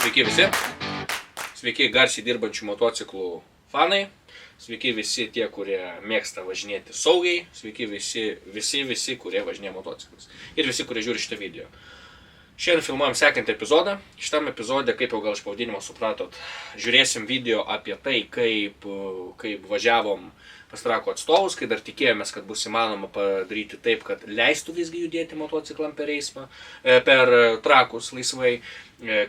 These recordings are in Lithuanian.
Sveiki visi. Sveiki garsiai dirbančių motociklų fanai. Sveiki visi tie, kurie mėgsta važinėti saugiai. Sveiki visi, kurie važinėja motociklus. Ir visi, kurie žiūri šitą video. Šiandien filmuojam sekantį epizodą. Šitam epizode, kaip jau gal iš pavadinimo supratot, žiūrėsim video apie tai, kaip važiavom pas Trakų atstovus, kai dar tikėjomės, kad bus įmanoma padaryti taip, kad leistų visgi judėti motociklam per eismą, per Trakus laisvai,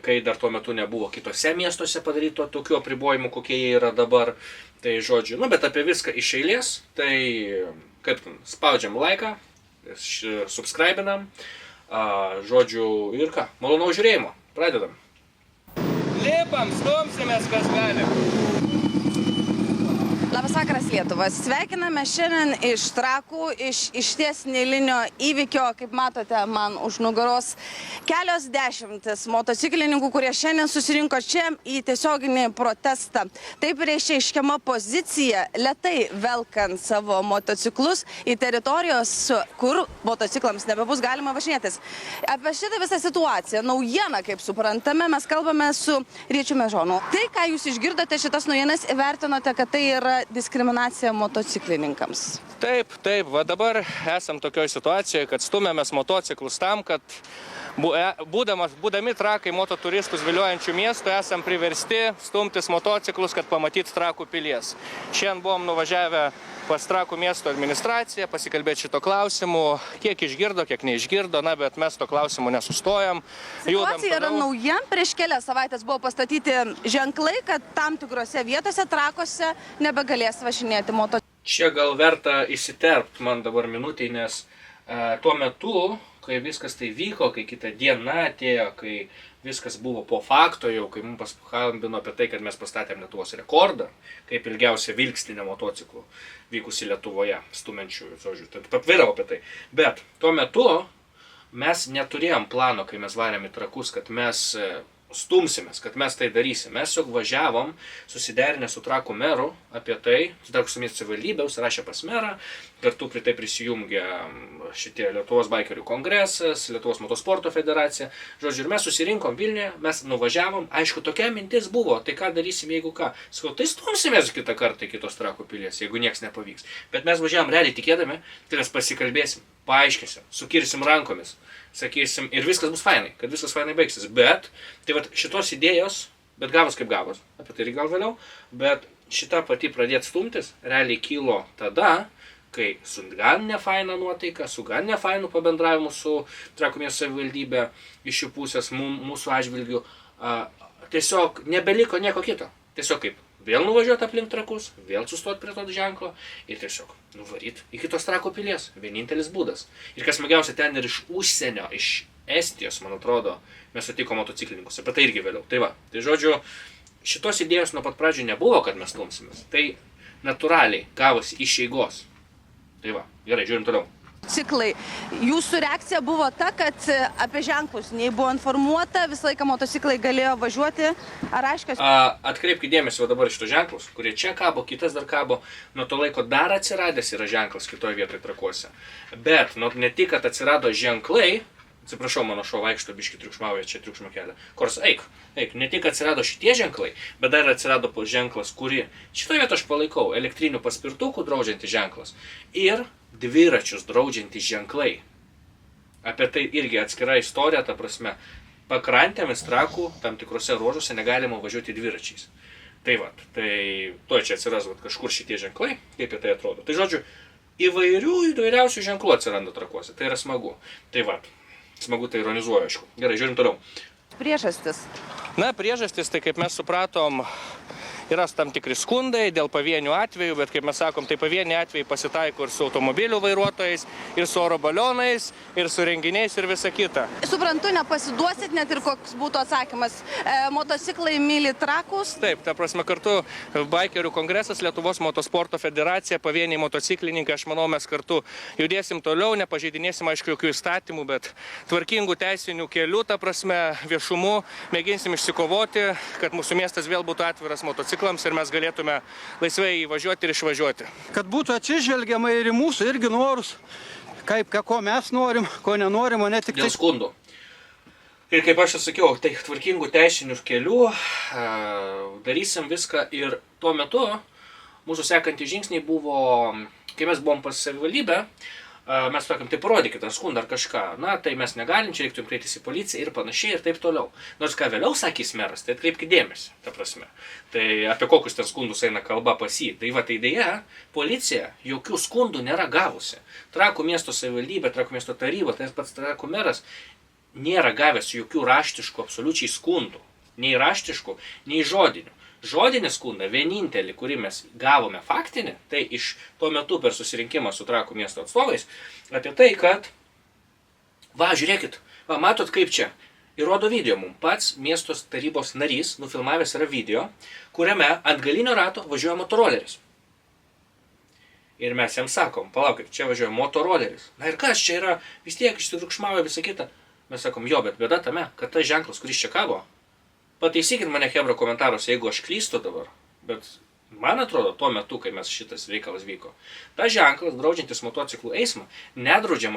kai dar tuo metu nebuvo kitose miestuose padaryto tokių apribojimų, kokie jie yra dabar. Tai žodžiu, bet apie viską iš eilės, tai kaip spaudžiam laiką, subscribinam, žodžiu ir ką, malonaus žiūrėjimo, pradedam. Lipam, stumsimės, kas gali. Labas vakaras, Lietuva. Sveikiname šiandien iš Trakų, iš ties neeilinio įvykio, kaip matote, man už nugaros kelios dešimtis motociklininkų, kurie šiandien susirinko čia į tiesioginį protestą. Taip reiškiama pozicija, lėtai velkant savo motociklus į teritorijos, kur motociklams nebebus galima važinėtis. Apie šitą visą situaciją, naujieną, kaip suprantame, mes kalbame su Ryčiu Mežonu. Tai, ką jūs išgirdote šitas naujienas, įvertinote, kad tai yra diskriminacija motociklininkams. Taip, va dabar esam tokioj situacijoje, kad stumėmės motociklus tam, kad būdami Trakai mototuristus viliojančių miestų, esam priversti stumtis motociklus, kad pamatyt Trakų pilies. Šiandien buvom nuvažiavę pas Trakų miesto administraciją, pasikalbėti šito klausimu, kiek išgirdo, kiek neišgirdo, bet mes to klausimu nesustojam. Situacija yra nauja, prieš kelias savaitės buvo pastatyti ženklai, kad tam tikrose vietose Trakuose nebegalės važinėti motociklų. Čia gal verta įsiterpti man dabar minutį, nes tuo metu, kai viskas tai vyko, kai kitą dieną atėjo, kai viskas buvo po fakto jau, kai mums paskambino apie tai, kad mes pastatėm Lietuvos rekordą, kaip ilgiausia vilkstinė motociklų vykusi Lietuvoje, stumenčių, žodžiu, tad papvirau apie tai. Bet tuo metu mes neturėjom plano, kai mes varėm į Trakus, kad mes stumsimės, kad mes tai darysim. Mes jau važiavom, susiderinę su Trakų meru apie tai, su Trakų miesto savivaldybė, užsirašė pas merą, kartu prie tai prisijungė šitie Lietuvos baikerių kongresas, Lietuvos motosporto federacija. Žodžiu, ir mes susirinkom Vilniuje, mes nuvažiavom, aišku, tokia mintis buvo, tai ką darysim, jeigu ką. Sakau, tai stumsimės kitą kartą į kitos Trakų pilies, jeigu nieks nepavyks. Bet mes važiavom realiai tikėdami, tai mes pasikalbėsim, paaiškinsim, sukirsim rankomis, sakysim, ir viskas bus fainai, kad viskas fainai baigsis. Bet, tai vat šitos idėjos, bet gavos kaip gavos, apie tai ir gal vėliau, bet šita pati pradėti stumtis realiai kilo tada, kai su gan nefaina nuotaika, su gan nefainu pabendravimu su Trakų miesto savivaldybė iš jų pusės mūsų atžvilgių, tiesiog nebeliko nieko kito. Tiesiog kaip vėl nuvažiuoti aplink Trakus, vėl sustoti prie to ženklo ir tiesiog nuvaryti į kitos Trakų pilies. Vienintelis būdas. Ir kas smagiausia, ten ir iš užsienio, iš Estijos, man atrodo, mes sutikom motociklininkus. Apie tai irgi vėliau. Tai va, tai žodžiu, šitos idėjos nuo pat pradžių nebuvo, kad mes stumsimės. Tai natūraliai gavosi iš eigos. Tai va, gerai, žiūrim toliau. Ciklai. Jūsų reakcija buvo ta, kad apie ženklus nei buvo informuota, visą laiką motociklai galėjo važiuoti. Ar aiškios? Atkreipkite dėmesį dabar šitos ženklus, kurie čia kabo, kitas dar kabo. Nuo to laiko dar atsiradęs yra ženklas kitoje vietoje Trakuose. Bet ne tik, kad atsirado ženklai, atsiprašau, mano šuo vaikšto biškį triukšmauja, čia triukšmo kelia. Kors eik, ne tik atsirado šitie ženklai, bet dar atsirado ženklas, kurį šitoje vietoje aš palaikau, elektrinių paspirtukų draudžiantis ženklas ir dviračius draudžiantys ženklai. Apie tai irgi atskira istorija, ta prasme, pakrantėmis Trakų tam tikrose ruožuose negalima važiuoti dviračiais. Tai va, tai tuoj čia atsiras kažkur šitie ženklai, kaip tai atrodo. Tai žodžiu, įvairiausių ženklų atsiranda Trakuose, tai yra smagu. Tai va, smagu tai ironizuoju, aišku. Gerai, žiūrim toliau. Priežastis. Priežastis, tai kaip mes supratom, yra tam tikri skundai dėl pavienių atvejų, bet kaip mes sakom, tai pavieniai atvejai pasitaiko ir su automobilių vairuotojais, ir su oro balionais, ir su renginiais ir visa kita. Suprantu, nepasiduosit, net ir koks būtų atsakymas. Motociklai myli Trakus? Taip, ta prasme, kartu baikerių kongresas, Lietuvos motosporto federacija, pavieniai motociklininkai, aš manau, mes kartu judėsim toliau, nepažeidinėsim, aišku, jokių įstatymų, bet tvarkingų teisinių kelių, ta prasme, viešumu, mėginsim išsikovoti, kad mūsų miestas vėl būtų atviras motociklininkams ir mes galėtume laisvai įvažiuoti ir išvažiuoti. Kad būtų atsižvelgiama ir į mūsų irgi norus, ko mes norim, ko nenorim, o ne tik dėl skundų. Ir kaip aš sakiau, tai tvarkingų teisinių kelių, darysim viską ir tuo metu mūsų sekantys žingsniai buvo, kai mes buvom pas savivaldybę, mes sakom, tai parodykit ar skundą ar kažką, na tai mes negalim, čia reiktų kreiptis į policiją ir panašiai ir taip toliau. Nors ką vėliau sakys meras, tai atkreipkite dėmesį, ta prasme. Tai apie kokius ten skundus eina kalba pas jį. Tai va, tai dėja, policija jokių skundų nėra gavusi. Trakų miesto savivaldybė, Trakų miesto taryba, tai pats Trakų meras nėra gavęs jokių raštiškų absoliučiai skundų. Nei raštiškų, nei žodinių. Žodinį skundą, vienintelį, kurį mes gavome faktinį, tai iš tuo metu per susirinkimą su Trakų miesto atstovais, apie tai, kad, va, žiūrėkit, va, matot kaip čia, įrodo video mums, pats miesto tarybos narys nufilmavęs yra video, kuriame ant galinio rato važiuoja motoroleris. Ir mes jam sakom, palaukit, čia važiuoja motoroleris. Na ir kas, čia yra, vis tiek išsitrukšmauja visą kitą. Mes sakom, jo, bet bėda tame, kad tas ženklas, kuris čia kabo, pataisykit mane chebra komentaruose, jeigu aš klystu dabar, bet man atrodo, tuo metu, kai mes šitas reikalas vyko, tas ženklas, draudžiantis motociklų eismą, nedraudžia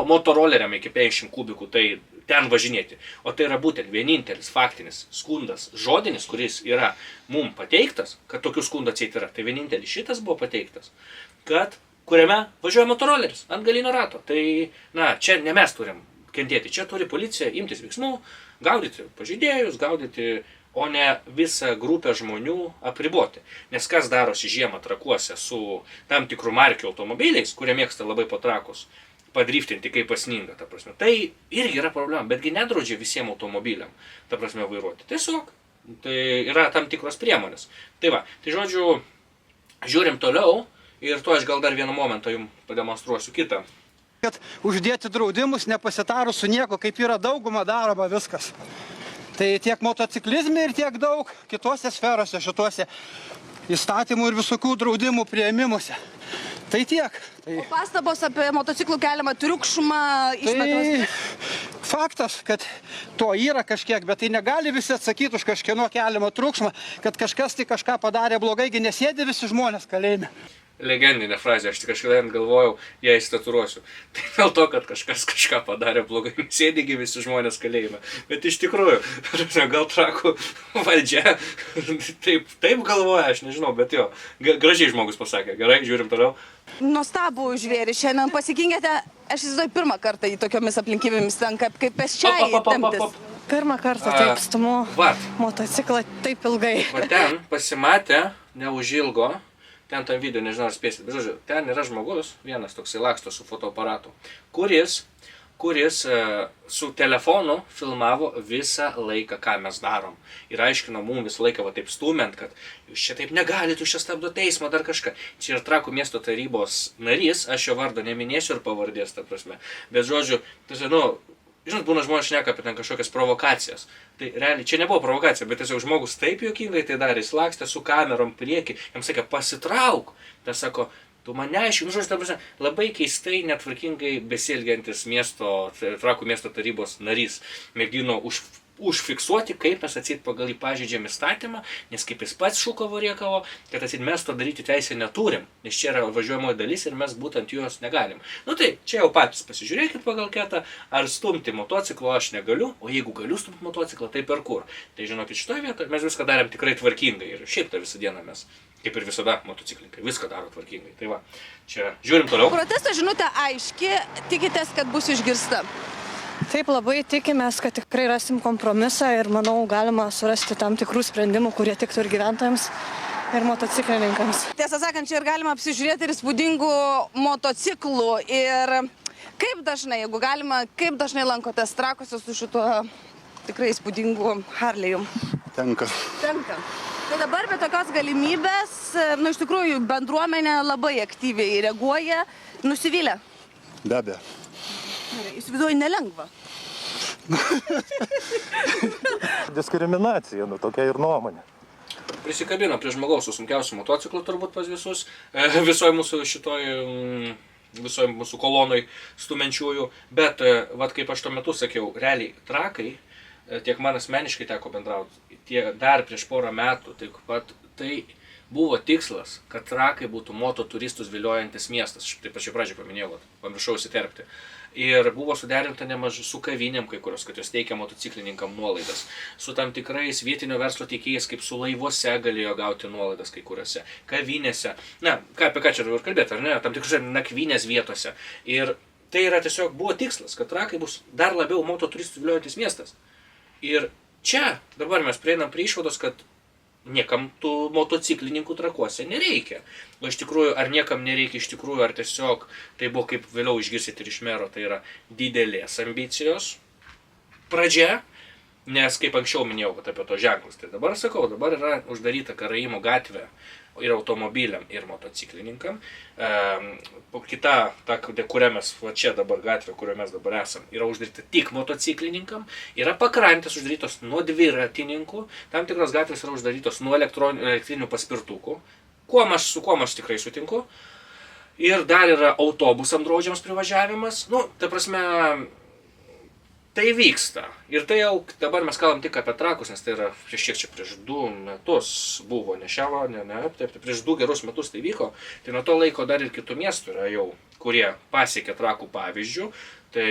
motoroleriam iki 50 kubikų tai ten važinėti. O tai yra būtent vienintelis faktinis skundas, žodinis, kuris yra mum pateiktas, kad tokių skundų atseit yra. Tai vienintelis šitas buvo pateiktas, kad kuriame važiuoja motoroleris ant galinio rato. Tai, na, čia ne mes turim kentėti, čia turi policija imtis veiksmų, gaudyti pažeidėjus, gaudyti, o ne visą grupę žmonių apriboti. Nes kas darosi žiemą Trakuose su tam tikrų markių automobiliais, kurie mėgsta labai po Trakus padriftinti kaip pasninga, ta prasme. Tai irgi yra problema, betgi nedraudžia visiems automobiliam, ta prasme, vairuoti. Tiesiog, tai yra tam tikros priemonės. Tai va, tai žodžiu, žiūrim toliau ir to aš gal dar vieną momentą jums pademonstruosiu kitą. Kad uždėti draudimus nepasitarus su nieko, kaip yra dauguma daroma viskas. Tai tiek motociklizme ir tiek daug kitose sferose, šituose įstatymų ir visokių draudimų priėmimuose. Tai tiek. Tai... O pastabos apie motociklų keliamą triukšmą išmetos? Tai faktas, kad to yra kažkiek, bet tai negali visi atsakyti už kažkieno keliamą triukšmą, kad kažkas tai kažką padarė blogai, nesėdi visi žmonės kalėjime. Legendinė frazė, aš tik kažkada galvojau, ją įstaturuosiu. Tai dėl to, kad kažkas kažką padarė blogai, sėdigi visi žmonės kalėjime. Bet iš tikrųjų, gal Trakų valdžia taip galvoja, aš nežinau, bet jo, gražiai žmogus pasakė. Gerai, žiūrim toliau. Nuostabų žvėrį, šiandien pasikingėte, aš įsivaizduoju pirmą kartą į tokiomis aplinkybėmis tenka, kaip pėsčiai temptis. Pirmą kartą taip stumu motociklą taip ilgai. Va ten pasimatė neužilgo. Ten tam video, nežinau ar spėsit, bet žodžiu, ten yra žmogus, vienas toksai laksto su fotoaparatu, kuris su telefonu filmavo visą laiką, ką mes darom. Ir aiškino mums visą laiką va taip stumint, kad jūs čia taip negalit, jūs čia stabdo teismą, dar kažką. Čia yra Trakų miesto tarybos narys, aš jo vardo neminėsiu ir pavardės, ta prasme. Bet žodžiu, žinot, būna žmonės šneka apie ten kažkokias provokacijas. Tai realiai, čia nebuvo provokacija, bet tiesiog žmogus taip juokingai tai darė, jis lakstė su kamerom prieki, jam sakė, pasitrauk. Tai sako, tu man neaiškini, žodžiu, ta prasme, labai keistai, netvarkingai besielgiantis Trakų miesto tarybos narys mėgino užfiksuoti, kaip mes atseit pagal jį pažeidžiam įstatymą, nes kaip jis pats šūkavo riekavo, kad atseit mes to daryti teisę neturim, nes čia yra važiuojamoji dalis ir mes būtent juos negalim. Nu tai, čia jau patys pasižiūrėkit pagal ketą, ar stumti motociklo aš negaliu, o jeigu galiu stumti motociklą, tai per kur. Tai žinokit, šitoje vietoje mes viską darėm tikrai tvarkingai ir šiaip tą visą dieną mes, kaip ir visada motociklininkai, viską daro tvarkingai. Tai va, čia žiūrim toliau. Protesto žinutė aiški, tikitės, kad bus išgirsta. Taip, labai tikimės, kad tikrai rasim kompromisą ir manau galima surasti tam tikrų sprendimų, kurie tiktų ir gyventojams, ir motociklininkams. Tiesą sakant, čia ir galima apsižiūrėti ir įspūdingų motociklų. Ir kaip dažnai, jeigu galima, kaip dažnai lankotės Trakuose su šituo tikrai įspūdingu Harley'u? Tenka. Tai dabar be tokios galimybės, iš tikrųjų, bendruomenė labai aktyviai reaguoja, nusivylę. Be abejo. Įsivaizduoju, nelengva. Diskriminacija, tokia ir nuomonė. Prisikabino prie žmogaus su sunkiausiu motociklu turbūt pas visus, visoje mūsų kolonoj stumenčiųjų, bet, vat kaip aš tuo metu sakiau, realiai Trakai, tiek man asmeniškai teko bendrauti, dar prieš porą metų, tai buvo tikslas, kad Trakai būtų moto turistus viliojantis miestas. Aš taip pačiai pradžiai paminėjau, pamiršau įsiterpti. Ir buvo suderinta nemažai su kavinėm kai kurios, kad jos teikia motociklininkam nuolaidas. Su tam tikrais vietinio verslo teikėjais, kaip su laivuose galėjo gauti nuolaidas kai kuriuose. Kavinėse. Na, apie ką čia dabar kalbėti, ar ne? Tam tikrose nakvynės vietose. Ir tai yra tiesiog buvo tikslas, kad Trakai bus dar labiau moto turistų viliojantis miestas. Ir čia dabar mes prieinam prie išvados, kad niekam tų motociklininkų Trakuose nereikia. O iš tikrųjų, ar niekam nereikia iš tikrųjų, ar tiesiog tai buvo, kaip vėliau išgirsite ir iš mero, tai yra didelės ambicijos pradžia, nes kaip anksčiau minėjau, kad apie to ženklus, tai dabar sakau, dabar yra uždaryta Karaimų gatvė ir automobiliam, ir motociklininkam. Kita, ta, kuria mes, va čia dabar gatvė, kurioje mes dabar esam, yra uždaryta tik motociklininkam, yra pakrantės uždarytos nuo dviratininkų, tam tikros gatvės yra uždarytos nuo elektrinių paspirtukų, su kuo aš tikrai sutinku. Ir dar yra autobusam draudžiamas privažiavimas. Nu, ta prasme, tai vyksta. Ir tai jau dabar mes kalbam tik apie Trakus, nes tai yra prieš 2 metus buvo, prieš 2 gerus metus tai vyko. Tai nuo to laiko dar ir kitų miestų yra jau, kurie pasiekė Trakų pavyzdžių. Tai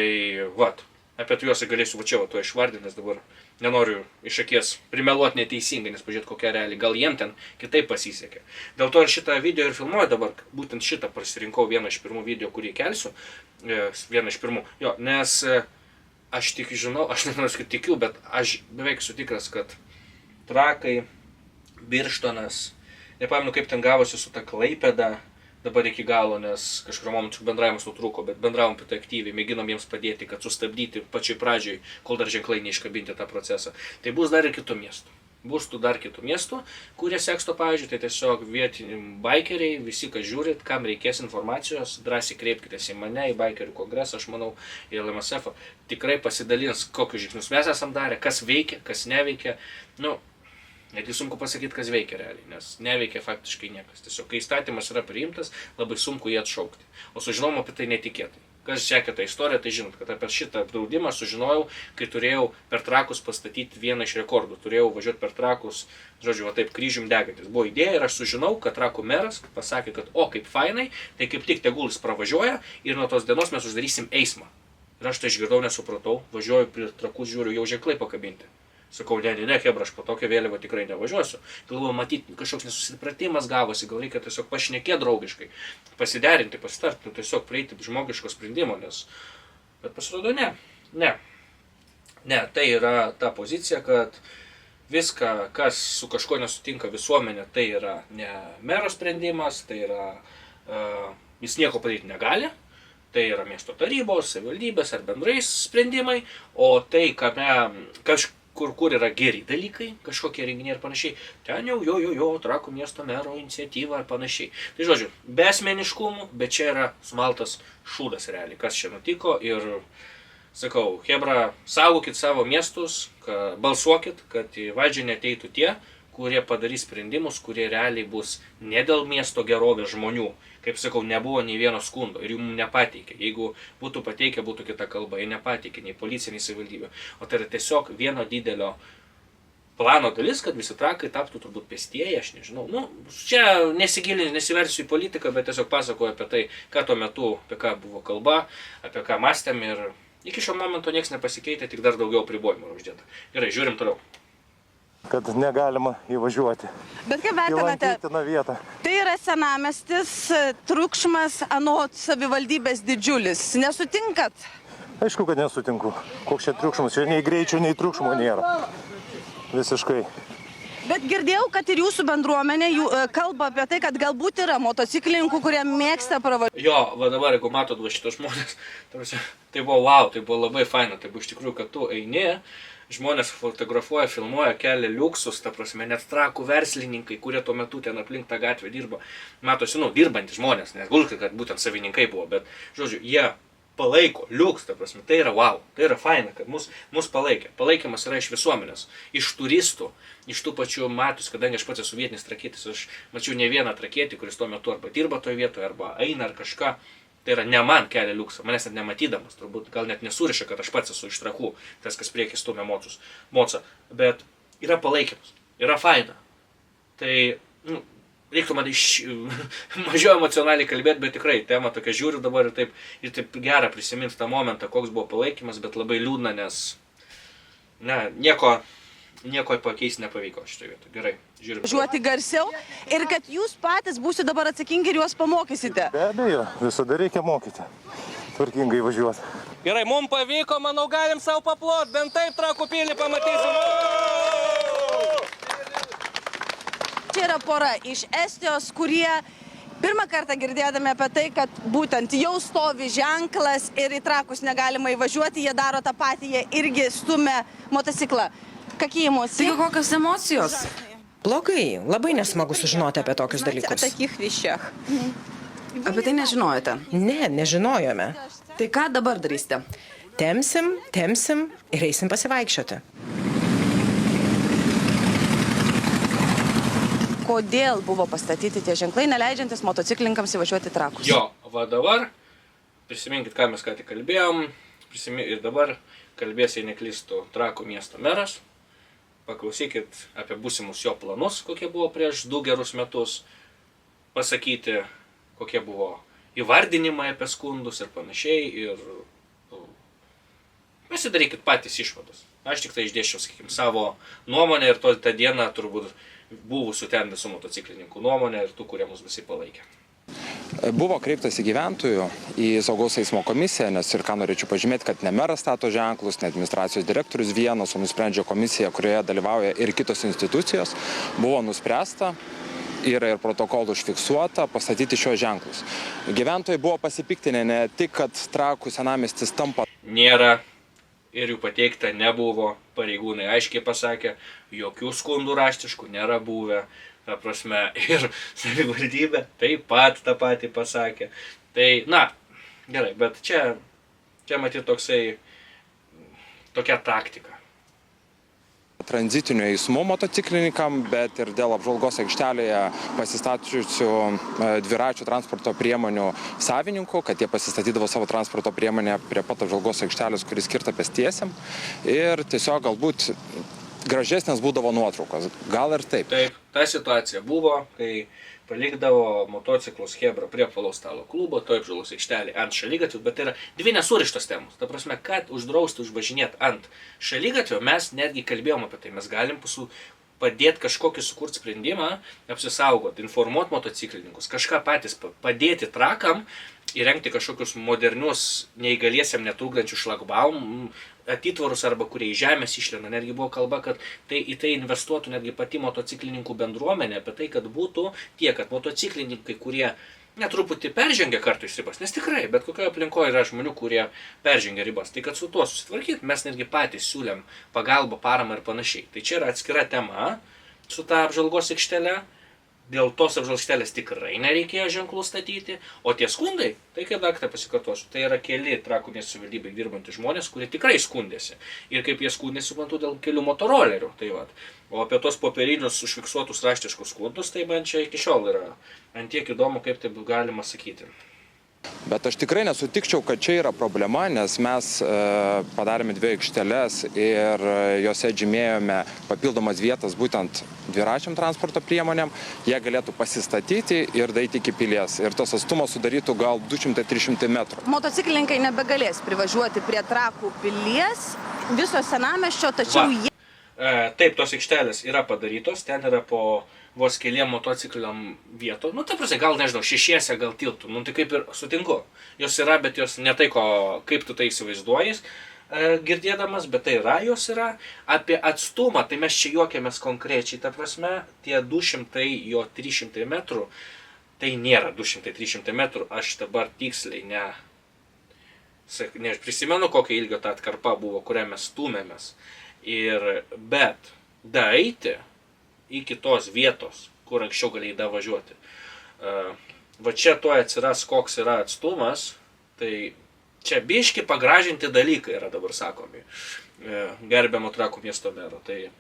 vat, apie juos galėsiu va čia to išvardinti, nes dabar nenoriu iš akies primeluoti neteisingai, nes pažiūrėti kokia realiai, gal jiem ten kitaip pasisekė. Dėl to ir šitą video ir filmuoju dabar, būtent šitą pasirinkau vieną iš pirmų video, kurį kelsiu. Vieną iš pirmų. Jo, nes aš tik žinau, aš nenoriu sakyti tikiu, bet aš beveik sutikras, kad Trakai, Birštonas, nepamenu kaip ten gavosi su ta Klaipėda, dabar iki galo, nes kažkurio momentu bendravimas nutrūko, bet bendravom apie tai aktyviai, mėginom jiems padėti, kad sustabdyti pačioj pradžioj, kol dar ženklai neiškabinti tą procesą. Tai bus dar ir kitų miestų. Bus tų dar kitų miestų, kurie seks to pavyzdžiui, tai tiesiog vietiniai baikeriai, visi, kas žiūrit, kam reikės informacijos, drąsiai kreipkitės į mane, į baikerių kongresą, aš manau, į LMSF, tikrai pasidalins, kokius žingsnius mes esam darę, kas veikia, kas neveikia. Nu, net sunku pasakyti, kas veikia realiai, nes neveikia faktiškai niekas. Tiesiog, kai įstatymas yra priimtas, labai sunku jį atšaukti. O sužinom apie tai netikėtai. Kas sekė tą istoriją, tai žinot, kad apie šitą draudimą sužinojau, kai turėjau per Trakus pastatyti vieną iš rekordų. Turėjau važiuoti per Trakus, žodžiu, va taip kryžium degantis. Buvo idėja ir aš sužinau, kad Trakų meras pasakė, kad o kaip fainai, tai kaip tik tegul jis pravažiuoja ir nuo tos dienos mes uždarysim eismą. Ir aš tai išgirdau, nesupratau, važiuoju prie Trakus, žiūriu, jau ženklai pakabinti. Sakau, ne, Hebra, aš po tokią vėliavą tikrai nevažiuosiu. Galvoju, matyti, kažkoks nesusipratimas gavosi, gal reikia tiesiog pašnekėti draugiškai, pasiderinti, pasitarti, tiesiog prieiti žmogiško sprendimo, nes... Bet pasirodo, ne. Tai yra ta pozicija, kad viską, kas su kažko nesutinka visuomenė, tai yra ne mero sprendimas, tai yra... jis nieko padaryti negali. Tai yra miesto tarybos, savivaldybės ar bendrais sprendimai, o tai, kur yra geri dalykai, kažkokie renginiai ir panašiai, ten jau Trakų miesto mero iniciatyva ar panašiai. Tai žodžiu, be asmeniškumų, bet čia yra sumaltas šūdas realiai, kas čia nutiko ir sakau, Hebra, saugokit savo miestus, balsuokit, kad į valdžią neteitų tie, kurie padarys sprendimus, kurie realiai bus ne dėl miesto gerovės žmonių. Kaip sakau, nebuvo nei vieno skundo ir jų nepateikė. Jeigu būtų pateikę, būtų kita kalba, jie nepateikė nei policija, nei savivaldybė. O tai yra tiesiog vieno didelio plano dalis, kad visi Trakai taptų turbūt pėstieji, aš nežinau. Nu, čia nesiversiu į politiką, bet tiesiog pasakoju apie tai, ką tuo metu, apie ką buvo kalba, apie ką mąstėm ir iki šio momento nieks nepasikeitė, tik dar daugiau apribojimų uždėta. Gerai, žiūrim toliau. Kad negalima įvažiuoti. Bet kaip vertinate, tai yra senamiestis, triukšmas anot savivaldybės didžiulis. Nesutinkat? Aišku, kad nesutinku. Koks čia triukšmas? Čia nei greičio, nei triukšmo nėra. Visiškai. Bet girdėjau, kad ir jūsų bendruomenė kalba apie tai, kad galbūt yra motociklininkų, kurie mėgsta pravažiuoti. Jo, va dabar, jeigu matot va šitos žmonės, tai buvo wow, tai buvo labai faina. Tai buvo iš tikrųjų, kad tu eini, žmonės fotografuoja, filmuoja, kelia liuksus, ta prasme, net Trakų verslininkai, kurie tuo metu ten aplink tą gatvę dirba. Matosi, dirbantys žmonės, nes gulkai, kad būtent savininkai buvo, bet, žodžiu, jie palaiko, liuks, ta prasme, tai yra wow, tai yra faina, kad mus palaikė. Palaikymas yra iš visuomenės, iš turistų, iš tų pačių matus, kadangi aš pats esu vietinis trakietis, aš mačiau ne vieną trakietį, kuris tuo metu arba dirba toje vietoje, arba eina ar kažką. Tai yra ne man kelia liuksą, manęs net nematydamas, turbūt gal net nesuriša, kad aš pats esu iš Trakų, tas, kas priekį stumia mocą. Bet yra palaikymas, yra faina. Tai reiktų man mažiau emocionaliai kalbėti, bet tikrai tema tokia žiūriu dabar ir taip gera prisiminti tą momentą, koks buvo palaikymas, bet labai liūdna, nes nieko pakeisti nepavyko šitoje vietoje. Gerai, žiūrime. Važiuoti garsiau ir kad jūs patys būsite dabar atsakingi ir juos pamokysite. Be abejo, visada reikia mokyti, tvarkingai važiuoti. Gerai, mums pavyko, manau, galim savo paplot, bent taip Trakų pilį pamatysim. Čia yra pora iš Estijos, kurie pirmą kartą girdėdami apie tai, kad būtent jau stovi ženklas ir į Trakus negalima įvažiuoti, jie daro tą patį, jie irgi stumia motociklą. Kokie emocijai? Tai kokios emocijos? Blogai, labai nesmagu sužinoti apie tokius dalykus. Apie tai nežinojote? Ne, nežinojome. Tai ką dabar darysite? Tempsim ir eisim pasivaikščioti. Kodėl buvo pastatyti tie ženklai, neleidžiantis motociklininkams įvažiuoti Trakus? Jo, va dabar, prisiminkit, ką mes ką tik kalbėjom, ir dabar kalbės, jei neklystų, Trakų miesto meras. Paklausykit apie būsimus jo planus, kokie buvo prieš 2 gerus metus, pasakyti, kokie buvo įvardinimai apie skundus ir panašiai, ir pasidarykit patys išvados. Aš tik tai išdėščiau, sakykime, savo nuomonę ir tą dieną turbūt buvusių ten visų motociklininkų nuomonę ir tų, kurie mus visi palaikė. Buvo kreiptas į gyventojų, į saugaus eismo komisiją, nes ir ką norėčiau pažymėti, kad ne meras stato ženklus, ne administracijos direktorius vienas, o nusprendžia komisija, kurioje dalyvauja ir kitos institucijos, buvo nuspręsta, yra ir protokolų užfiksuota, pastatyti šios ženklus. Gyventojai buvo pasipiktinę ne tik, kad Trakų senamiestis tampa. Nėra ir jų pateikta nebuvo, pareigūnai aiškiai pasakė, jokių skundų raštiškų nėra buvę. Ta prasme, ir savivaldybė taip pat tą patį pasakė. Tai, gerai, bet čia matyti tokia taktika. Tranzitinių eismų motociklininkam, bet ir dėl apžvalgos aikštelėje pasistačiusių dviračių transporto priemonių savininkų, kad jie pasistatydavo savo transporto priemonę prie pat apžvalgos aikštelės, kuris skirta pėstiesiem. Ir tiesiog galbūt gražesnės būdavo nuotraukos. Gal ir taip. Taip, ta situacija buvo, kai palikdavo motociklus Chebra prie apvalaus stalo klubo, toj apžvalgos aikštelėje ant šaligatvių, bet tai yra 2 nesurištos temos. Ta prasme, kad uždrausti užvažinėti ant šaligatvio, mes netgi kalbėjom apie tai. Mes galim padėti kažkokį sukurti sprendimą, apsisaugoti, informuoti motociklininkus, kažką patys padėti Trakam, įrengti kažkokius modernius neįgaliesiam netrukdančių šlagbaumų, atitvarus arba kurie į žemės išlenda. Netgi buvo kalba, kad į tai investuotų netgi pati motociklininkų bendruomenė, apie tai, kad būtų kad motociklininkai, kurie netruputį peržengia kartais ribas, nes tikrai, bet kokioje aplinkoje yra žmonių, kurie peržengia ribas, tai kad su tuo susitvarkyti, mes netgi patys siūlėm pagalbą, paramą ir panašiai. Tai čia yra atskira tema su ta apžvalgos aikštele. Dėl tos apžvalgos tikrai nereikėjo ženklų statyti, o tie skundai, tai kaip dar pasikartosiu, tai yra keli Trakų miesto savivaldybėje dirbantys žmonės, kurie tikrai skundėsi. Ir kaip jie skundėsi, suprantu, dėl kelių motorolerių. Tai vat. O apie tos popierinius užfiksuotus raštiškus skundus, tai man čia iki šiol yra ant tiek įdomu, kaip tai galima sakyti. Bet aš tikrai nesutikčiau, kad čia yra problema, nes mes padarėme 2 aikšteles ir jose žymėjome papildomas vietas būtent dviračiam transporto priemonėm. Jie galėtų pasistatyti ir daeiti iki pilies. Ir tos atstumas sudarytų gal 200-300 metrų. Motociklininkai nebegalės privažiuoti prie Trakų pilies, viso senamiesčio, tačiau jie... Taip, tos aikštelės yra padarytos, ten yra po vos keliem motocikliam vietų. Ta prasme, gal nežinau, 6, gal tiltų. Tai kaip ir sutinku. Jos yra, bet jos ne tai, kaip tu tai įsivaizduoji girdėdamas, bet tai yra, jos yra. Apie atstumą, tai mes čia juokiamės konkrečiai, ta prasme, tie 200, jo 300 metrų, tai nėra 200-300 metrų. Aš dabar tiksliai prisimenu, kokio ilgio ta atkarpa buvo, kurią mes stumėmės. Bet daeiti iki tos vietos, kur anksčiau galėjai važiuoti. Va čia to atsiras, koks yra atstumas, tai čia biški pagražinti dalykai yra dabar sakomi gerbiamo Trakų miesto mero. Tai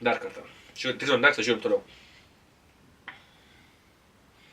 dar kartą. Žiūrim toliau.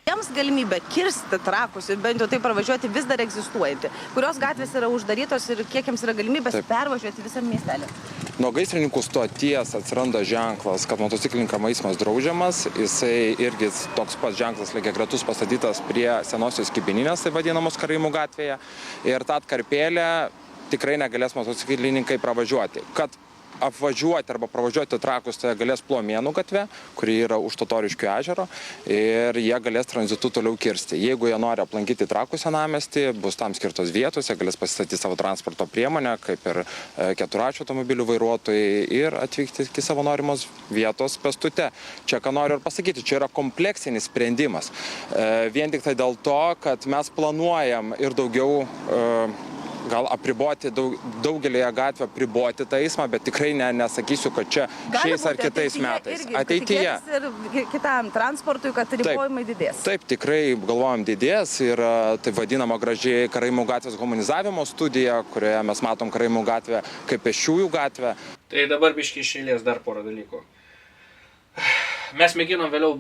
Jiems galimybė kirsti Trakus ir bent jau taip pravažiuoti vis dar egzistuojanti. Kurios gatvės yra uždarytos ir kiek jiems yra galimybės pervažiuoti visam miestelį? Nuo gaisrininkų stoties atsiranda ženklas, kad motociklininkam eismas draudžiamas. Jisai irgi toks pats ženklas lygiagretus pastatytas prie senosios Kibininės, tai vadinamos Karaimų gatvėje. Ir tą atkarpėlę tikrai negalės motociklininkai pravažiuoti. Kad apvažiuoti arba pravažiuoti Trakus, tai galės Plomėnų gatve, kuri yra už Totoriškių ežero, ir jie galės tranzitu toliau kirsti. Jeigu jie nori aplankyti Trakų senamiestį, bus tam skirtos vietos, jie galės pasistatyti savo transporto priemonę, kaip ir keturračių automobilių vairuotojai, ir atvykti iki savo norimos vietos pėstute. Čia, ką noriu ir pasakyti, čia yra kompleksinis sprendimas. Vien tik tai dėl to, kad mes planuojam ir daugiau gal apriboti, daugelėje gatvę apriboti tą eismą, bet tikrai nesakysiu, kad čia šiais ar kitais metais. Ateityje. Ir kitam transportui, kad ribojimai didės. Taip, tikrai galvojam didės ir tai vadinama gražiai Karaimų gatvės humanizavimo studija, kurioje mes matom Karaimų gatvę kaip pėsčiųjų gatvę. Tai dabar biškai iš eilės dar porą dalykų. Mes mėginom vėliau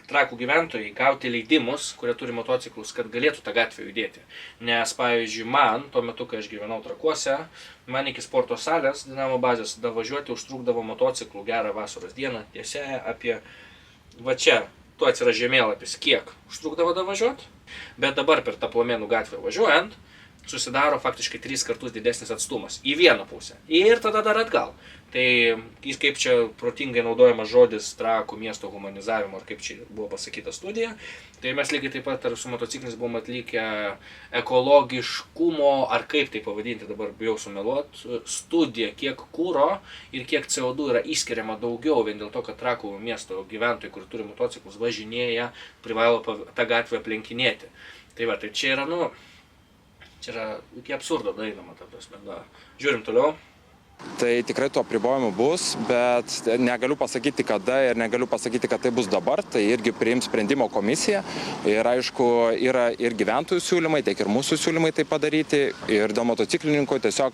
Trakų gyventojai gauti leidimus, kurie turi motociklus, kad galėtų tą gatvę judėti. Nes, pavyzdžiui, man, tuo metu, kai aš gyvenau Trakuose, man iki sporto salės, Dinamo bazės, davažiuoti užtrukdavo motociklų gerą vasaros dieną, tiesiai apie, va čia, tu atsiras žemėlapis, kiek užtrukdavo davažiuoti, bet dabar per tą Plomėnų gatvę važiuojant, susidaro faktiškai 3 kartus didesnis atstumas į vieną pusę ir tada dar atgal. Tai kaip čia protingai naudojamas žodis Trakų miesto humanizavimo, ar kaip čia buvo pasakyta studija, tai mes lygiai taip pat su motocikliniais buvom atlikę ekologiškumo, ar kaip tai pavadinti, dabar bijau sumeluot, studiją, kiek kuro ir kiek CO2 yra išskiriama daugiau, vien dėl to, kad Trakų miesto gyventojai, kur turi motociklus, važinėja, privalo tą gatvę aplenkinėti. Tai va, tai čia yra, čia yra iki absurdo daeinama, ta prasme. Žiūrim toliau. Tai tikrai tų apribojimų bus, bet negaliu pasakyti kada ir negaliu pasakyti, kad tai bus dabar. Tai irgi priims sprendimo komisija ir aišku, yra ir gyventojų siūlymai, tiek ir mūsų siūlymai tai padaryti. Ir dėl motociklininkų tiesiog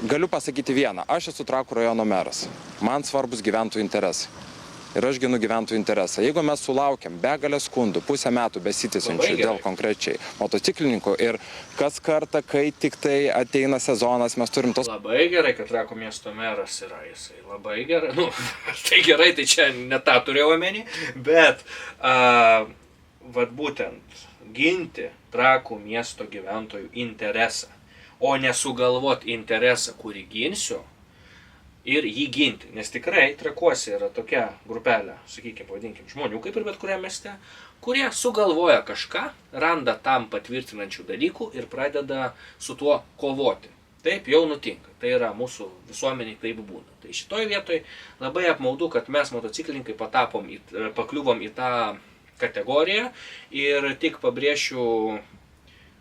galiu pasakyti vieną. Aš esu Trakų rajono meras. Man svarbus gyventojų interesai. Ir aš ginu gyventojų interesą. Jeigu mes sulaukiam begalę skundų, pusę metų besitęsiančių dėl konkrečiai motociklininkų ir kas kartą, kai tik tai ateina sezonas, mes turim tos... Labai gerai, kad Trakų miesto meras yra jisai. Labai gerai. Tai gerai, tai čia ne tą turėjau omeny, bet vat būtent ginti Trakų miesto gyventojų interesą, o nesugalvot interesą, kurį ginsiu, ir jį ginti, nes tikrai Trakuose yra tokia grupelė, sakykime, pavadinkim, žmonių, kaip ir bet kuriam mieste, kurie sugalvoja kažką, randa tam patvirtinančių dalykų ir pradeda su tuo kovoti. Taip jau nutinka, tai yra mūsų visuomeniai taip būna. Tai šitoj vietoj labai apmaudu, kad mes motociklininkai pakliuvom į tą kategoriją ir tik pabrėšiu,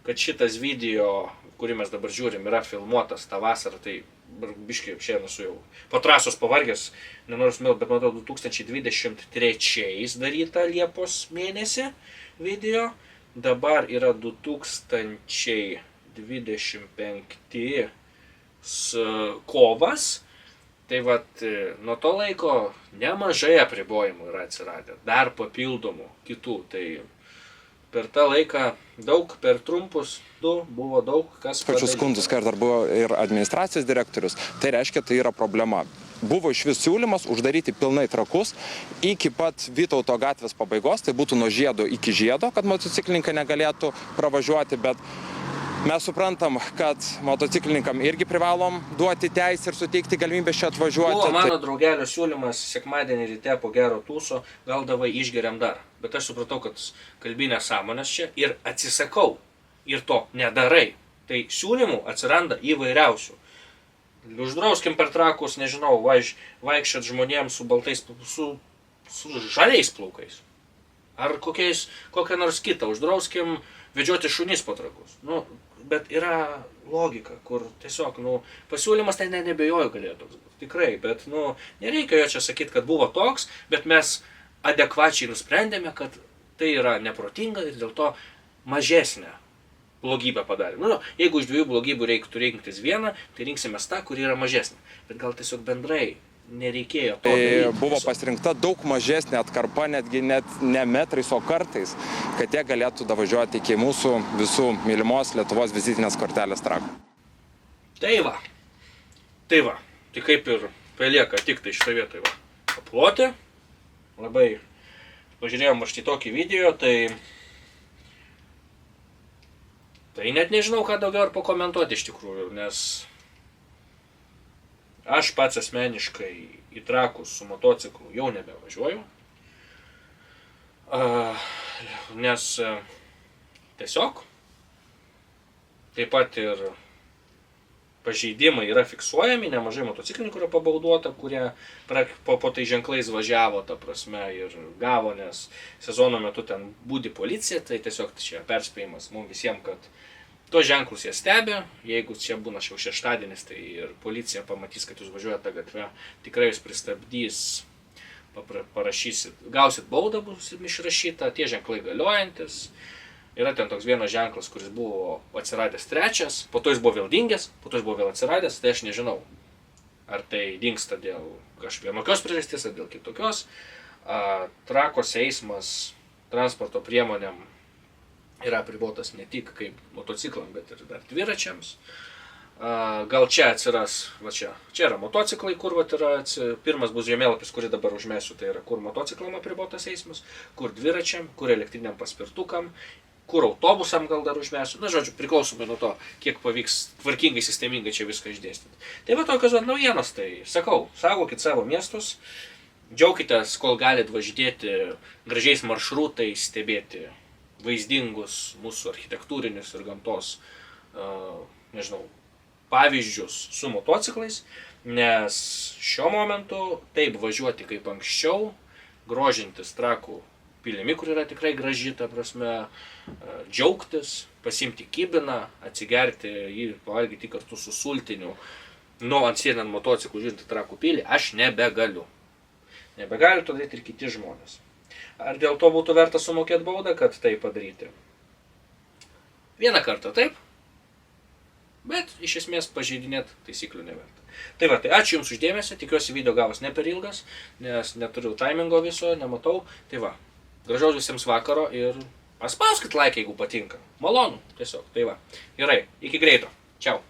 kad šitas video, kurį mes dabar žiūrim, yra filmuotas tą vasarą, tai biškai šiandien esu jau po trasos pavargęs, nenoriu smėlti, bet man atrodo 2023 daryta Liepos mėnesį video, dabar yra 2025 kovas, tai vat nuo to laiko nemažai apribojimų yra atsiradę, dar papildomų kitų, tai per tą laiką daug, per trumpus buvo daug kas padaryta. Pačius skundus, kai dar buvo ir administracijos direktorius, tai reiškia, tai yra problema. Buvo iš vis siūlymas uždaryti pilnai Trakus iki pat Vytauto gatvės pabaigos, tai būtų nuo Žiedo iki Žiedo, kad motociklininkai negalėtų pravažiuoti, bet mes suprantam, kad motociklininkam irgi privalom duoti teisę ir suteikti galimybę čia atvažiuoti. Buvo mano draugelio siūlymas sekmadienį ryte po gero tūso, gal davai išgeriam dar. Bet aš supratau, kad kalbinės sąmonės čia ir atsisakau. Ir to nedarai. Tai siūlymų atsiranda įvairiausių. Uždrauskim per Trakus, nežinau, vaikščiot žmonėms su baltais, su žaliais plaukais. Ar kokią nors kitą. Uždrauskim vedžioti šunis po Trakus. Bet yra logika, kur tiesiog, pasiūlymas tai nebejoju galėjo toks būti. Tikrai, bet, nereikia jo čia sakyti, kad buvo toks, bet mes adekvačiai nusprendėme, kad tai yra neprotinga ir dėl to mažesnė blogybę padarė. Jeigu iš 2 blogybių reiktų rinktis vieną, tai rinksimės tą, kuri yra mažesnė. Bet gal tiesiog bendrai nereikėjo to daryti. Buvo pasirinkta daug mažesnė atkarpa, netgi net ne metrais, o kartais, kad jie galėtų davažiuoti iki mūsų visų mylimos Lietuvos vizitinės kortelės Trakų. Tai va. Tai kaip ir palieka tik tai šitą vietą va. Aploti. Labai pažiūrėjom aš tokį video, tai net nežinau, ką daugiau ar pakomentuoti iš tikrųjų, nes aš pats asmeniškai į Trakus su motociklu jau nebevažiuoju, nes tiesiog taip pat ir pažeidimai yra fiksuojami, nemažai motociklininkų yra pabauduota, kurie po tai ženklais važiavo, ta prasme, ir gavo, nes sezono metu ten būdi policija, tai tiesiog čia perspėjimas mums visiems, kad tuos ženklus jie stebi, jeigu čia būna jau šeštadienis, tai ir policija pamatys, kad jūs važiuojate tą gatvę, tikrai jūs pristabdys, parašysit, gausit baudą, bus išrašyta, tie ženklai galiojantis. Yra ten toks vienas ženklas, kuris buvo atsiradęs trečias, po to jis buvo vėl dingęs, po to jis buvo vėl atsiradęs, tai aš nežinau, ar tai dingsta dėl kažvienokios priežasties, ar dėl kitokios. Trakuose eismas transporto priemonėm yra apribotas ne tik kaip motociklam, bet ir dar dviračiams. Gal čia atsiras, va čia yra motociklai, kur va yra, pirmas bus žemėlapis, kurį dabar užmesiu, tai yra kur motociklam apribotas eismas, kur dviračiam, kur elektriniam paspirtukam, kur autobusam gal dar užmesiu, na žodžiu, priklausomai nuo to, kiek pavyks tvarkingai, sistemingai čia viską išdėstyti. Tai va tokios naujienos, tai sakau, saugokit savo miestus, džiaukitės, kol galit važinėti gražiais maršrutais, stebėti vaizdingus mūsų architektūrinius ir gamtos, nežinau, pavyzdžius su motociklais, nes šiuo momentu taip važiuoti kaip anksčiau, grožintis Trakų pilimi, kur yra tikrai graži, ta prasme, džiaugtis, pasimti kibiną, atsigerti jį, pavalgyti kartu su sultiniu, atsėdant motociklų žiūrint į Trakų pilį, aš nebegaliu. Nebegali to daryti ir kiti žmonės. Ar dėl to būtų verta sumokėti baudą, kad tai padaryti? Vieną kartą taip, bet iš esmės pažeidinėti taisyklių neverta. Tai va, tai ačiū Jums uždėmesį, tikiuosi video gavos ne per ilgas, nes neturiu taimingo viso, nematau. Tai va, gražaus visiems vakaro ir paspauskit like, jeigu patinka. Malonu, tiesiog, tai va. Gerai, iki greito. Čiau.